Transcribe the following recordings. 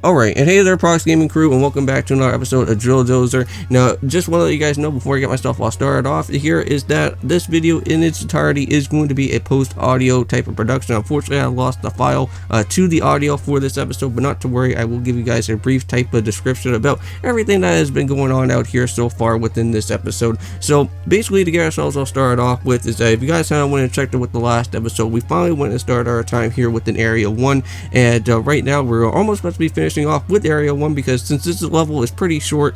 Alright, and hey there Prox Gaming Crew, and welcome back to another episode of Drill Dozer. Now, just want to let you guys know before I get myself all started off here is that this video in its entirety is going to be a post-audio type of production. Unfortunately, I lost the file to the audio for this episode, but not to worry, I will give you guys a brief type of description about everything that has been going on out here so far within this episode. So, basically, to get ourselves all started off with is that if you guys haven't went and checked it with the last episode, we finally went and started our time here within Area 1, and right now we're almost about to be finishing off with Area 1 because since this level is pretty short,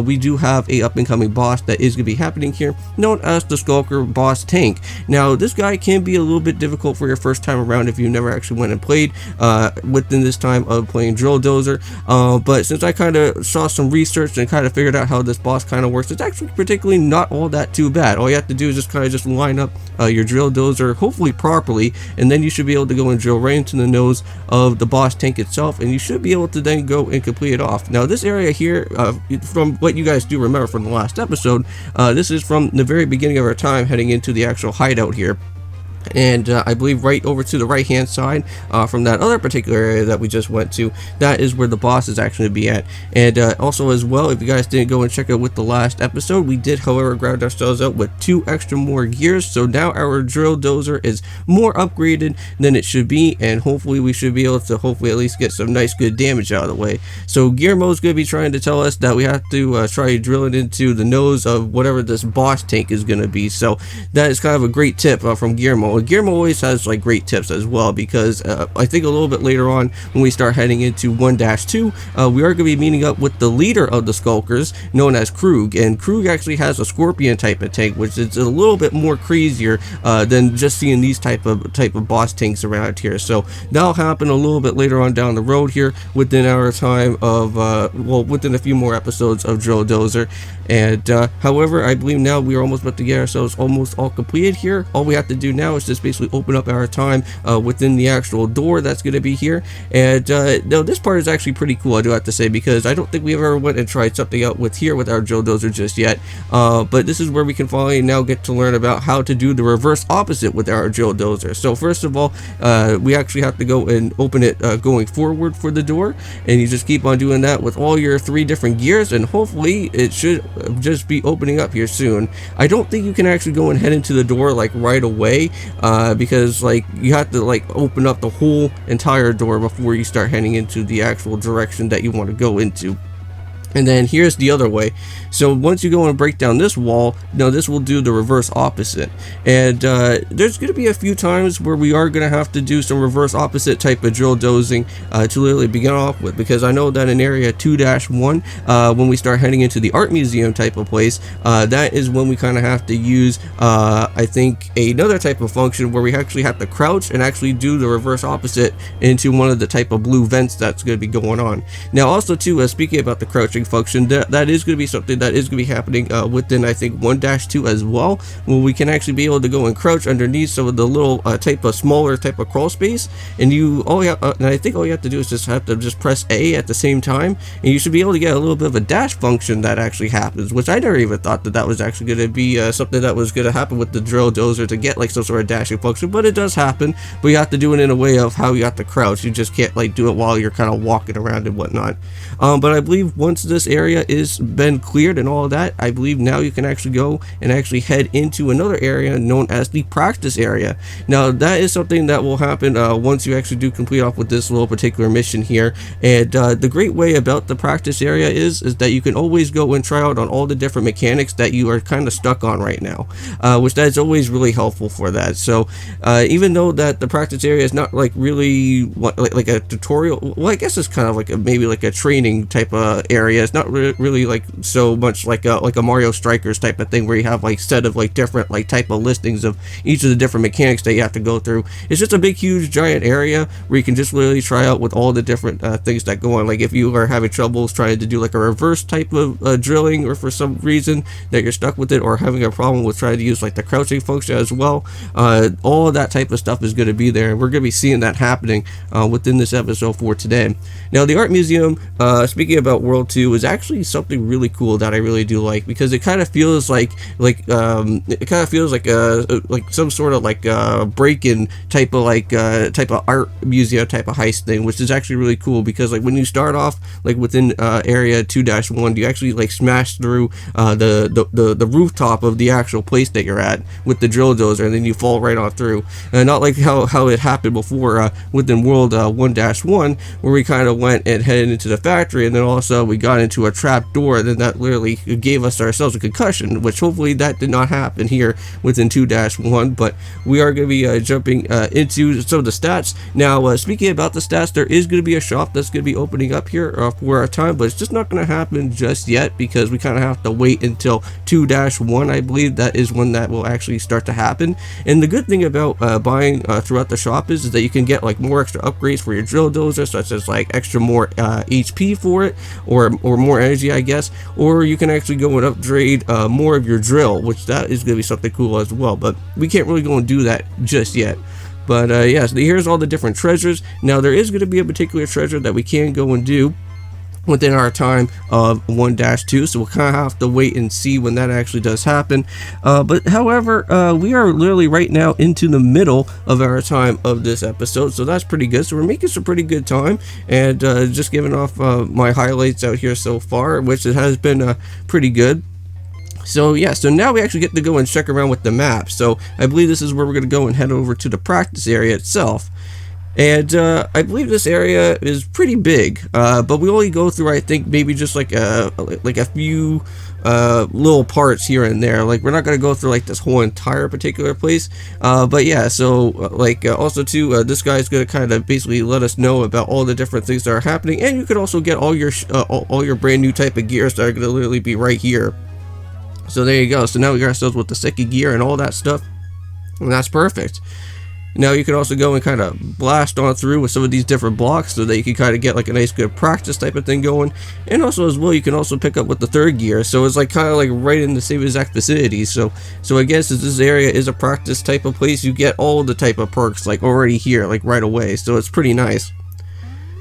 we do have a up and coming boss that is going to be happening here, known as the Skullker boss tank. Now this guy can be a little bit difficult for your first time around if you never actually went and played within this time of playing Drill Dozer, but since I kind of saw some research and kind of figured out how this boss kind of works, it's actually particularly not all that too bad. All you have to do is just kind of line up your Drill Dozer hopefully properly, and then you should be able to go and drill right into the nose of the boss tank itself, and you should be able to then go and complete it off. Now this area here, from what you guys do remember from the last episode, this is from the very beginning of our time heading into the actual hideout here. And I believe right over to the right hand side from that other particular area that we just went to, that is where the boss is actually be at. And also as well, if you guys didn't go and check out with the last episode, we did however grab ourselves out with 2 extra more gears, so now our Drill Dozer is more upgraded than it should be, and hopefully we should be able to hopefully at least get some nice good damage out of the way. So Guillermo is going to be trying to tell us that we have to try drilling into the nose of whatever this boss tank is going to be, so that is kind of a great tip from Guillermo. Guillermo always has like great tips as well, because I think a little bit later on when we start heading into 1-2, we are going to be meeting up with the leader of the Skullkers, known as Krug, and Krug actually has a scorpion type of tank, which is a little bit more crazier than just seeing these type of boss tanks around here. So that'll happen a little bit later on down the road here within our time of well, within a few more episodes of Drill Dozer. And however, I believe now we are almost about to get ourselves almost all completed here. All we have to do now is just basically open up our time within the actual door that's going to be here. And now this part is actually pretty cool, I do have to say, because I don't think we ever went and tried something out with here with our Drill Dozer just yet. But this is where we can finally now get to learn about how to do the reverse opposite with our Drill Dozer. So first of all, we actually have to go and open it going forward for the door, and you just keep on doing that with all your 3 different gears, and hopefully it should just be opening up here soon. I don't think you can actually go and head into the door like right away, because like you have to like open up the whole entire door before you start heading into the actual direction that you want to go into. And then here's the other way. So once you go and break down this wall, now this will do the reverse opposite. And there's going to be a few times where we are going to have to do some reverse opposite type of drill dozing to literally begin off with, because I know that in area 2-1, when we start heading into the art museum type of place, that is when we kind of have to use I think another type of function where we actually have to crouch and actually do the reverse opposite into one of the type of blue vents that's going to be going on. Now also too, speaking about the crouching function, that is going to be something that is going to be happening within I think 1-2 as well, where we can actually be able to go and crouch underneath some of the little type of smaller type of crawl space, and and I think all you have to do is just have to press A at the same time, and you should be able to get a little bit of a dash function that actually happens, which I never even thought that was actually going to be something that was going to happen with the Drill Dozer, to get like some sort of dashing function, but it does happen, but you have to do it in a way of how you have to crouch. You just can't like do it while you're kind of walking around and whatnot. But I believe once this area is been cleared and all of that, I believe now you can actually go and actually head into another area known as the practice area. Now that is something that will happen once you actually do complete off with this little particular mission here. And the great way about the practice area is that you can always go and try out on all the different mechanics that you are kind of stuck on right now, which that is always really helpful for that. So even though that the practice area is not like really like a tutorial, well I guess it's kind of like maybe like a training type of area. It's not really like so much like a Mario Strikers type of thing where you have like set of like different like type of listings of each of the different mechanics that you have to go through. It's just a big huge giant area where you can just literally try out with all the different things that go on. Like if you are having troubles trying to do like a reverse type of drilling, or for some reason that you're stuck with it, or having a problem with trying to use like the crouching function as well, all of that type of stuff is going to be there, and we're going to be seeing that happening within this episode for today. Now the art museum, speaking about World 2, do is actually something really cool that I really do like, because it kind of feels like some sort of like break-in type of art museum type of heist thing, which is actually really cool, because like when you start off like within area 2-1, you actually like smash through the rooftop of the actual place that you're at with the drill dozer, and then you fall right on through, and not like how it happened before within world 1-1, where we kind of went and headed into the factory, and then also we got into a trap door, and then that literally gave us ourselves a concussion, which hopefully that did not happen here within 2-1. But we are going to be jumping into some of the stats now. Speaking about the stats, there is going to be a shop that's going to be opening up here for our time, but it's just not going to happen just yet, because we kind of have to wait until 2-1. I believe that is when that will actually start to happen. And the good thing about buying throughout the shop is that you can get like more extra upgrades for your drill dozer, such as like extra more HP for it, or more energy, I guess, or you can actually go and upgrade more of your drill, which that is going to be something cool as well, but we can't really go and do that just yet. But yeah, so here's all the different treasures. Now there is going to be a particular treasure that we can go and do within our time of 1-2, so we'll kind of have to wait and see when that actually does happen. But however, we are literally right now into the middle of our time of this episode, so that's pretty good. So we're making some pretty good time, and just giving off my highlights out here so far, which it has been pretty good. So yeah, so now we actually get to go and check around with the map. So I believe this is where we're going to go and head over to the practice area itself. And I believe this area is pretty big, but we only go through, I think, maybe just like a few little parts here and there. Like, we're not going to go through like this whole entire particular place, but yeah, so also too, this guy's going to kind of basically let us know about all the different things that are happening, and you could also get all your brand new type of gears that are going to literally be right here. So there you go. So now we got ourselves with the second gear and all that stuff, and that's perfect. Now you can also go and kind of blast on through with some of these different blocks, so that you can kind of get like a nice good practice type of thing going. And also as well, you can also pick up with the third gear, so it's like kind of like right in the same exact vicinity. So I guess as this area is a practice type of place, you get all the type of perks like already here, like right away. So it's pretty nice.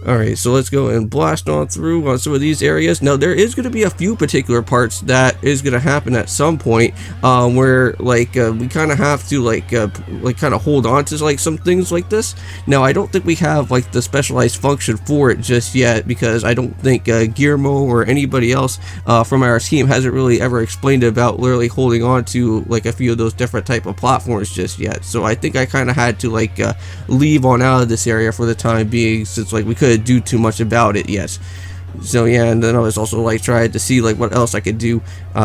Alright, so let's go and blast on through on some of these areas. Now there is going to be a few particular parts that is going to happen at some point, where like we kind of have to like kind of hold on to like some things like this. Now I don't think we have like the specialized function for it just yet, because I don't think Guillermo or anybody else from our team hasn't really ever explained about literally holding on to like a few of those different type of platforms just yet. So I think I kind of had to like leave on out of this area for the time being, since like we could do too much about it yet. So yeah, and then I was also like trying to see like what else I could do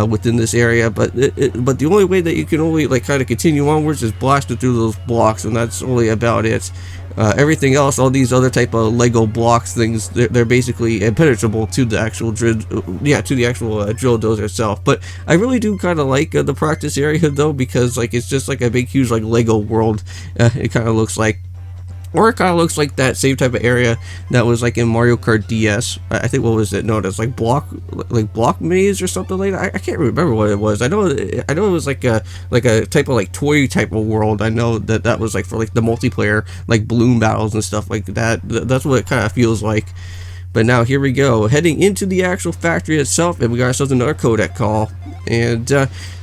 within this area, but the only way that you can only like kind of continue onwards is blasting through those blocks, and that's only about it. Everything else, all these other type of Lego blocks things, they're basically impenetrable to the actual drill dozer itself. But I really do kind of like the practice area though, because like it's just like a big huge like Lego world. It kind of looks like. Or it kind of looks like that same type of area that was like in Mario Kart DS. I think, what was it known as, like block maze or something like that. I can't remember what it was. I know it was like a type of like toy type of world. I know that was like for like the multiplayer like balloon battles and stuff like that. That's what it kind of feels like. But now here we go, heading into the actual factory itself, and we got ourselves another codec call. And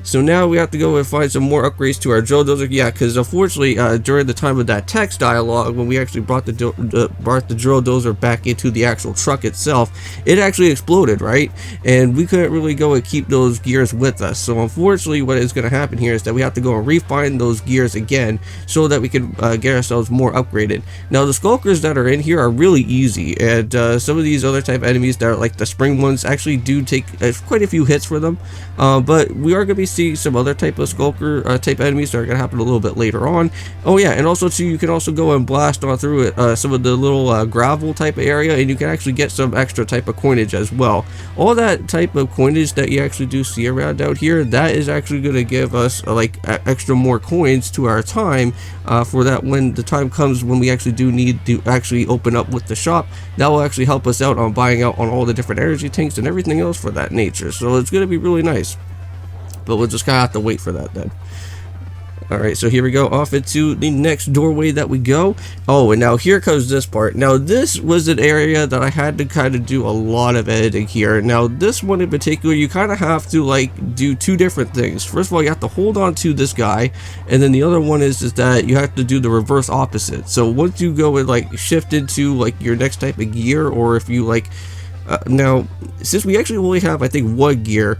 so now we have to go and find some more upgrades to our drill dozer. Yeah, because unfortunately during the time of that text dialogue, when we actually brought the drill dozer back into the actual truck itself, it actually exploded, right? And we couldn't really go and keep those gears with us. So unfortunately what is going to happen here is that we have to go and refine those gears again, so that we can get ourselves more upgraded. Now the Skullkers that are in here are really easy, and some of these other type of enemies that are like the spring ones actually do take quite a few hits for them. But we are going to be seeing some other type of Skullker type enemies that are going to happen a little bit later on. Oh yeah, and also too, you can also go and blast on through it some of the little gravel type of area, and you can actually get some extra type of coinage as well. All that type of coinage that you actually do see around out here, that is actually going to give us like extra more coins to our time, for that when the time comes when we actually do need to actually open up with the shop. That will actually help us out on buying out on all the different energy tanks and everything else for that nature. So it's going to be really nice. But we'll just kind of have to wait for that then. Alright, so here we go, off into the next doorway that we go. Oh, and now here comes this part. Now this was an area that I had to kind of do a lot of editing here. Now this one in particular, you kind of have to like do two different things. First of all, you have to hold on to this guy, and then the other one is that you have to do the reverse opposite. So once you go and like shift into like your next type of gear, or if you like now, since we actually only have, I think, one gear,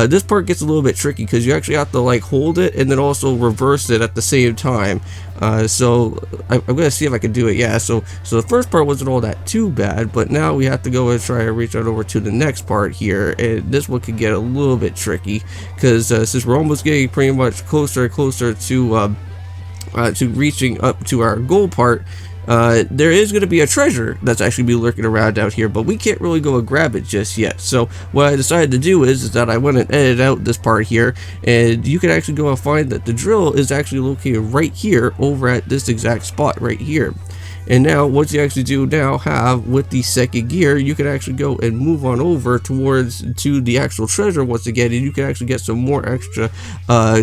this part gets a little bit tricky because you actually have to like hold it and then also reverse it at the same time. So I'm gonna see if I can do it. Yeah, so the first part wasn't all that too bad, but now we have to go and try to reach out over to the next part here, and this one could get a little bit tricky because since we're almost getting pretty much closer and closer to reaching up to our goal part. There is going to be a treasure that's actually be lurking around out here, but we can't really go and grab it just yet. So what I decided to do is that I went and edited out this part here, and you can actually go and find that the drill is actually located right here over at this exact spot right here. And now once you actually do now have with the second gear, you can actually go and move on over towards to the actual treasure once again, and you can actually get some more extra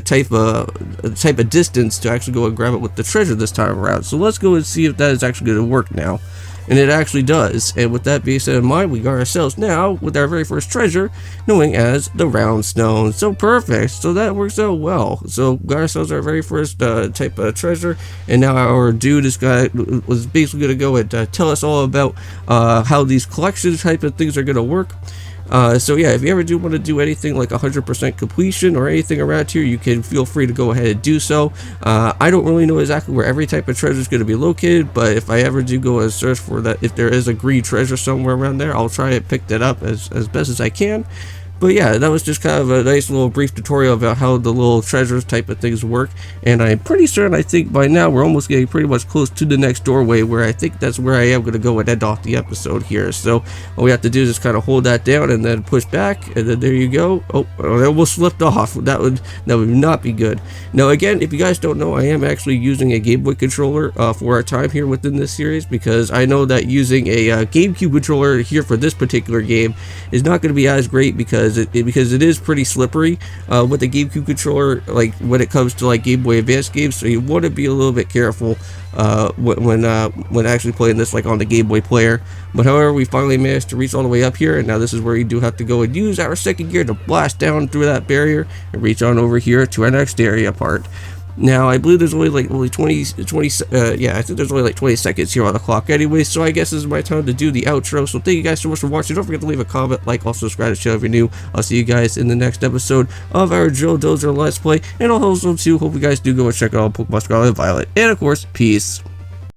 type of distance to actually go and grab it with the treasure this time around. So let's go and see if that is actually going to work now. And it actually does. And with that being said in mind, we got ourselves now with our very first treasure, known as the round stone. So perfect. So that works out well. So got ourselves our very first type of treasure, and now our dude was basically going to go and tell us all about how these collection type of things are going to work. So yeah, if you ever do want to do anything like 100% completion or anything around here, you can feel free to go ahead and do so. I don't really know exactly where every type of treasure is going to be located, but if I ever do go and search for that, if there is a green treasure somewhere around there, I'll try and pick that up as best as I can. But yeah, that was just kind of a nice little brief tutorial about how the little treasures type of things work. And I'm pretty certain, I think by now we're almost getting pretty much close to the next doorway, where I think that's where I am going to go and end off the episode here. So all we have to do is just kind of hold that down and then push back, and then there you go. Oh, it almost slipped off. That would not be good. Now again, if you guys don't know, I am actually using a Game Boy controller for our time here within this series, because I know that using a GameCube controller here for this particular game is not going to be as great, because it is pretty slippery with the GameCube controller, like when it comes to like Game Boy Advance games. So you want to be a little bit careful when actually playing this like on the Game Boy player. But however, we finally managed to reach all the way up here, and now this is where you do have to go and use our second gear to blast down through that barrier and reach on over here to our next area part. Now, I believe there's only like 20 yeah, I think there's only like 20 seconds here on the clock anyway, so I guess this is my time to do the outro. So thank you guys so much for watching. Don't forget to leave a comment, like, also subscribe to the channel if you're new. I'll see you guys in the next episode of our Drill Dozer Let's Play, and I'll also too hope you guys do go and check out Pokemon Scarlet and Violet. And of course, peace.